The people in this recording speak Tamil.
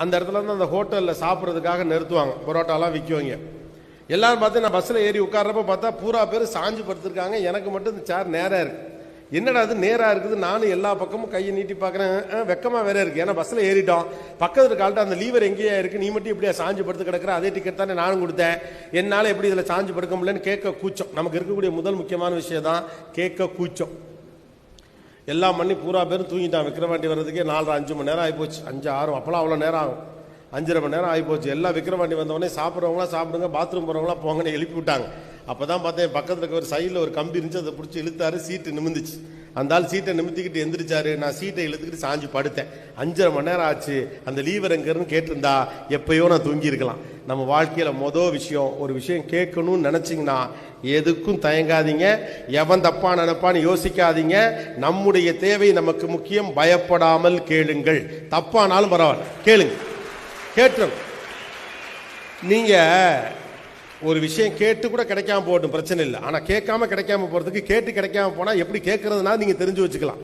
அந்த இடத்துல இருந்து அந்த ஹோட்டலில் சாப்பிட்றதுக்காக நிறுத்துவாங்க, பரோட்டாலாம் விற்குவாங்க. எல்லாரும் பார்த்து நான் பஸ்ஸில் ஏறி உட்கார்றப்ப பார்த்தா பூரா பேர் சாஞ்சு படுத்துருக்காங்க. எனக்கு மட்டும் இந்த சேர் நேராக இருக்குது. என்னடா அது நேராக இருக்குது? நானும் எல்லா பக்கமும் கையை நீட்டி பார்க்குறேன். வெக்கமாக வேற இருக்குது. ஏன்னா பஸ்ஸில் ஏறிட்டோம், பக்கத்தில் கால்ட்ட அந்த லீவர் எங்கேயா இருக்குது, நீ மட்டும் இப்படியா சாஞ்சு படுத்து கிடக்கிற? அதே டிக்கெட் தானே நானும் கொடுத்தேன், என்னால் எப்படி இதில் சாஞ்சு படுக்க முடியலன்னு கேட்க கூச்சம். நமக்கு இருக்கக்கூடிய முதல் முக்கியமான விஷயம் தான் கேட்க கூச்சம். எல்லாம் பண்ணி பூரா பேரும் தூங்கிட்டான். விக்கிரவாண்டி வர்றதுக்கே 4-5 மணி நேரம் ஆகிப்போச்சு. 5-6 அப்போலாம் அவ்வளோ நேரம் ஆகும். 5:30 மணி நேரம் ஆகிப்போச்சு. எல்லாம் விக்கிரவாண்டி வந்தவொடனே சாப்பிட்றவங்களாம் சாப்பிடுங்க, பாத்ரூம் போகிறவங்களாம் போங்கன்னு எழுப்பி விட்டாங்க. அப்போ தான் பார்த்தேன், பக்கத்தில் இருக்க ஒரு சைடில் ஒரு கம்பி இருந்துச்சு, அதை பிடிச்சி இழுத்தாரு, சீட்டு நிமிந்துச்சு. அந்த ஆள் சீட்டை நிமித்திக்கிட்டு எந்திரிச்சாரு. நான் சீட்டை இழுத்துக்கிட்டு சாஞ்சு படுத்தேன். 5:30 மணி நேரம் ஆச்சு. அந்த லீவர் எங்கன்னு கேட்டிருந்தா எப்பயோ நான் தூங்கி இருக்கலாம். நம்ம வாழ்க்கையில் மொதல் விஷயம், ஒரு விஷயம் கேட்கணும்னு நினச்சிங்கன்னா எதுக்கும் தயங்காதீங்க. எவன் தப்பா நினைப்பான்னு யோசிக்காதீங்க. நம்முடைய தேவை நமக்கு முக்கியம். பயப்படாமல் கேளுங்கள். தப்பானாலும் பரவாயில்ல, கேளுங்க. கேட்டுருங்க. நீங்க ஒரு விஷயம் கேட்டு கூட கிடைக்காம போகட்டும், பிரச்சனை இல்லை. ஆனால் கேட்காம கிடைக்காம போகிறதுக்கு கேட்டு கிடைக்காம போனால் எப்படி கேட்கறதுனா நீங்கள் தெரிஞ்சு வச்சுக்கலாம்.